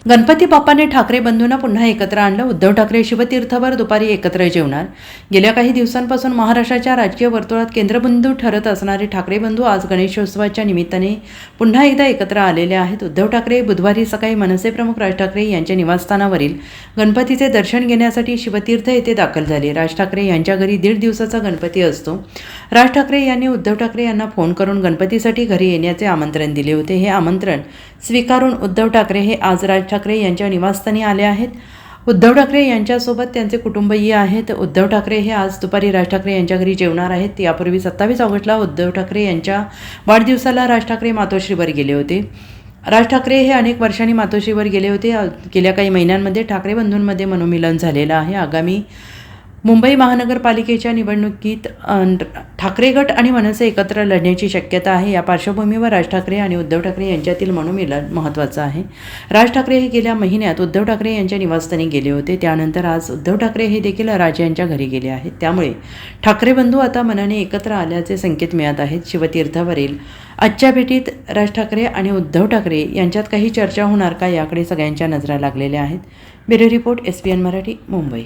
गणपती बाप्पाने ठाकरे बंधूंना पुन्हा एकत्र आणलं. उद्धव ठाकरे शिवतीर्थवर दुपारी एकत्र जेवणार. गेल्या काही दिवसांपासून महाराष्ट्राच्या राजकीय वर्तुळात केंद्रबिंदू ठरत असणारे ठाकरे बंधू आज गणेशोत्सवाच्या निमित्ताने पुन्हा एकदा एकत्र आलेले आहेत. उद्धव ठाकरे बुधवारी सकाळी मनसे प्रमुख राज ठाकरे यांच्या निवासस्थानावरील गणपतीचे दर्शन घेण्यासाठी शिवतीर्थ येथे दाखल झाले. राज ठाकरे यांच्या घरी 1.5 दिवसाचा गणपती असतो. राज ठाकरे यांनी उद्धव ठाकरे यांना फोन करून गणपतीसाठी घरी येण्याचे आमंत्रण दिले होते. हे आमंत्रण स्वीकारून उद्धव ठाकरे हे आज राज ठाकरे यांच्या निवासस्थानी आले आहेत. उद्धव ठाकरे यांच्यासोबत त्यांचे कुटुंबीय आहेत. उद्धव ठाकरे हे आज दुपारी राज ठाकरे यांच्या घरी जेवणार आहेत. यापूर्वी 27 ऑगस्टला उद्धव ठाकरे यांच्या वाढदिवसाला राज ठाकरे मातोश्रीवर गेले होते. राज ठाकरे हे अनेक वर्षांनी मातोश्रीवर गेले होते. गेल्या काही महिन्यांमध्ये ठाकरे बंधूंमध्ये मनोमिलन झालेलं आहे. आगामी मुंबई महानगरपालिकेच्या निवडणुकीत ठाकरे गट आणि मनसे एकत्र लढण्याची शक्यता आहे. या पार्श्वभूमीवर राज ठाकरे आणि उद्धव ठाकरे यांच्यातील मनोमिलन महत्त्वाचं आहे. राज ठाकरे हे गेल्या महिन्यात उद्धव ठाकरे यांच्या निवासस्थानी गेले होते. त्यानंतर आज उद्धव ठाकरे हे देखील राज यांच्या घरी गेले आहेत. त्यामुळे ठाकरे बंधू आता मनाने एकत्र आल्याचे संकेत मिळत आहेत. शिवतीर्थावरील आजच्या भेटीत राज ठाकरे आणि उद्धव ठाकरे यांच्यात काही चर्चा होणार का, याकडे सगळ्यांच्या नजरा लागलेल्या आहेत. Bureau report, SPN Marathi, Mumbai.